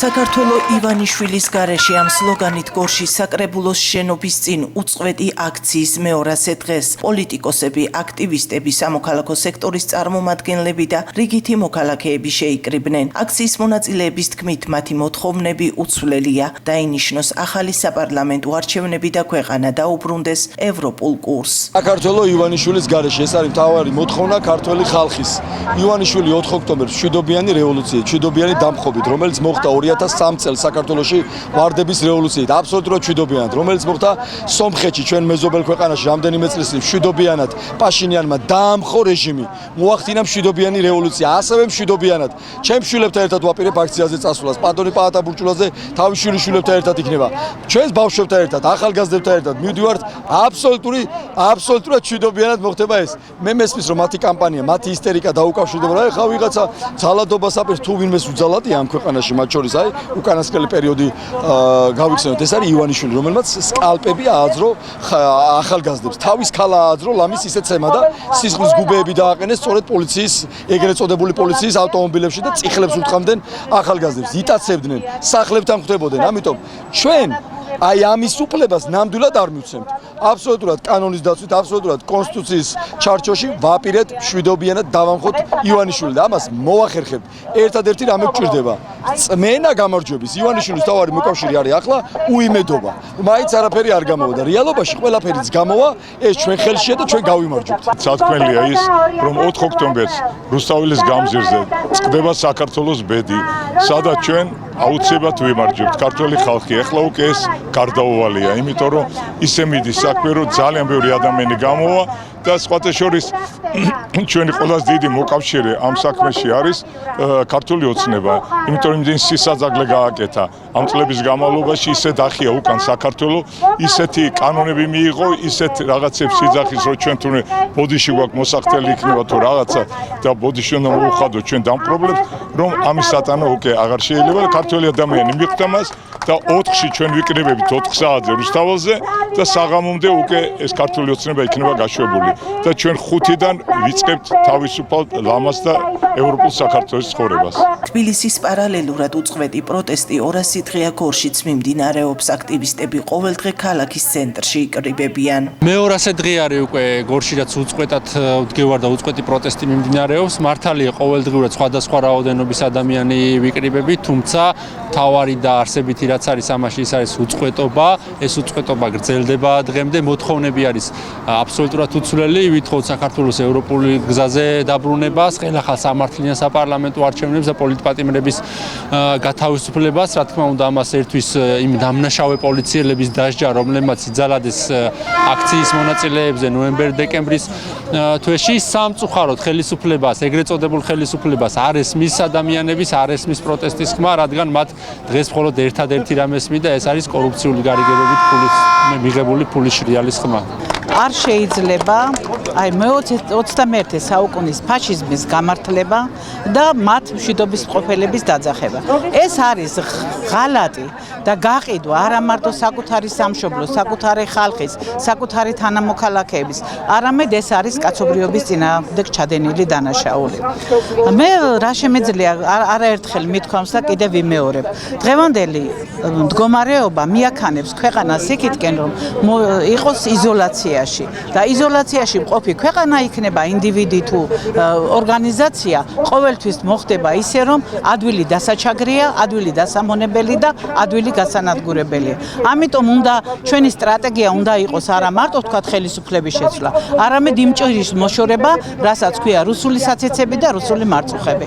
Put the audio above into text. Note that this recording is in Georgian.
საქართველო ივანიშვილის გარეშე ამ სლოგანით გორში საკრებულოს შენობის წინ უწყვეტი აქციის მეორასე დღეს პოლიტიკოსები, აქტივისტები, სამოქალაქო სექტორის წარმომადგენლები და რიგითი მოქალაქეები შეიკრიბნენ. აქციის მონაწილეების თქმით, მათი მოთხოვნები უცვლელია, დაინიშნოს ახალი საპარლამენტო არჩევნები და ქვეყანა დაუბრუნდეს ევროპულ კურსს. საქართველო ივანიშვილის გარეშე ეს არის მთავარი მოთხოვნა ქართველი ხალხის. ივანიშვილი 4 ოქტომბერს მშვიდობიანი რევოლუციით, მშვიდობიანი დამხობით, რომელიც მოხდა 2003 წელს საქართველოში ვარდების რევოლუციით, აბსოლუტურად მშვიდობიანად, რომელიც მოხდა სომხეთში, ჩვენ მეზობელ ქვეყანაში რამდენიმე წლის წინ მშვიდობიანად პაშინიანმა დაამხო რეჟიმი, მოახდინა მშვიდობიანი რევოლუცია, ასევე მშვიდობიანად. ჩემ შვილებთან ერთად ვაპირებ აქციაზე წასვლას, პანტონი პაატაბურჭულაძე თავის შვილებთან ერთად იქნება. ჩვენს ბავშვებთან ერთად, ახალგაზრდებთან ერთად მივდივართ აბსოლუტურად მშვიდობიანად მოხდება ეს. მე მესმის რომ მათი კამპანია, მათი ისტერიკა დაუკავშირდება, რა ეხა ვიღაცა ძალადობას აპირს თუ ვინმეს უძალადია ამ ქვეყანაში, მათ შორის აი უკანასკნელი პერიოდი გავიხსენოთ, ეს არის ივანიშვილი, რომელმაც სკალპები ააძრო ახალგაზრდებს, თავის ქალა ააძრო, ლამის ისეთ ცემა და სისხლის გუბეები დააყენეს სწორედ პოლიციის, ეგრეთ წოდებული პოლიციის ავტომობილებში და წიხლებს უთხრამდნენ ახალგაზრდებს, იტაცებდნენ, სახლებთან ხვდებოდნენ, ამიტომ ჩვენ აი ამის უფლებას ნამდვილად არ მივცემთ. აბსოლუტურად კანონის დაცვით, აბსოლუტურად კონსტიტუციის ჩარჩოში ვაპირებთ მშვიდობიანად დავამხოთ ივანიშვილი და ამას მოვახერხებთ. ერთადერთი რამე გვჭირდება. წმენა გამარჯვების. ივანიშვილის თავარი მოკავშირე არის ახლა უიმედობა. მაინც არაფერი არ გამოვა და რეალობაში ყველაფერიც გამოვა, ეს ჩვენ ხელშია და ჩვენ გავიმარჯვებთ. სათქმელია ის, რომ 4 ოქტომბერს რუსთაველის გამზირზე წყდება საქართველოს ბედი, სადაც ჩვენ აუცილებლად ვიმარჯვებთ. ქართველი ხალხი ახლა უკვე ეს გარდაუვალია, იმიტომ რომ ისე მიდის საქმე, რომ ძალიან ბევრი ადამიანი გამოვა და სხვათა შორის ჩვენი ყველაზე დიდი მოკავშირე ამ საქმეში არის ქართული ოცნება, იმიტომ რომ იმდენი სისაძაგლე გააკეთა ამ წლების განმავლობაში, ისეთ ახია უკან საქართველო, ისეთი კანონები მიიღო, ისეთ რაღაცებს იძახის, რომ ჩვენ თუნე ბოდიში გვაქვს მოსახდელი იქნება თუ რაღაცა და ბოდიში უნდა მოუხადოთ ჩვენ დამპრობლებს, რომ ამის სატანა უკვე აღარ შეიძლება და ქართველი ადამიანი მიხვდა მას და 4-ში ჩვენ ვიკრიბებით 4 საათზე რუსთაველზე და საღამომდე უკვე ეს ქართული ოცნება იქნება გაშვებული და ჩვენ 5-დან ვიწყებთ თავისუფალ ლამაზ და ევროპულ საქართველოს ცხოვრებას. თბილისის პარალელურად უწყვეტი პროტესტი 200 დღეა გორშიც მიმდინარეობს, აქტივისტები ყოველდღე ქალაქის ცენტრში იკრიბებიან. მე200 დღე არის უკვე გორში რაც უწყვეტად ვდგევარ და უწყვეტი პროტესტი მიმდინარეობს. მართალია ყოველდღურად სხვადასხვა რაოდენობის ადამიანი ვიკრიბებით, თუმცა თავარი და არსებითი რაც არის ამაში ის არის უწყვეტობა, ეს უწყვეტობა გრძელდება დღემდე, მოთხოვნები არის აბსოლუტურად უცვლელი, ვითხოვთ საქართველოს ევროპული გზაზე დაბრუნებას, ხელახალ სამართლიან საპარლამენტო არჩევნებს და პოლიტპატიმრების გათავისუფლებას, რა თქმა უნდა ამას ერთვის იმ დამნაშავე პოლიციელების დასჯა, რომლებმაც იძალადეს აქციის მონაწილეებზე ნოემბერ-დეკემბრის თვეში სამწუხაროდ ხელისუფლებას, ეგრეთ წოდებულ ხელისუფლებას არ ესმის ადამიანების, არ ესმის პროტესტის ხმა, რადგან მათ დღეს მხოლოდ ერთადერთი რამეს მინდა, ეს არის კორუფციული გარიგებებით მიღებული ფულის შრიალის ხმა. არ შეიძლება აი მე-21 საუკუნის ფაშიზმის გამართლება და მათ მშვიდობის მყოფელების დაძახება. ეს არის ღალატი და გაყიდვა არა მარტო საკუთარი სამშობლოს, საკუთარი ხალხის, საკუთარი თანამოქალაქეების, არამედ ეს არის კაცობრიობის წინააღმდეგ ჩადენილი დანაშაული. მე რა შემეძლია არაერთხელ მithქვამს და კიდევ ვიმეორებ. დღევანდელი მდგომარეობა მიაქანებს ქვეყანას იქითკენ, რომ იყოს იზოლაციაში და იზოლაციაში მყოფი ქვეყანა იქნება ინდივიდი თუ ორგანიზაცია, ყოველთვის მოხდება ისე, რომ ადვილი დასაჩაგრია, ადვილი დასამონებელი და ადვილი გასანადგურებელია. ამიტომ უნდა ჩვენი სტრატეგია უნდა იყოს არა მარტო თქვათ ხელისუფლების შეცვლა, არამედ იმ ჭირის მოშორება, რასაც ქვია რუსული საცეცები და რუსული მარწუხები.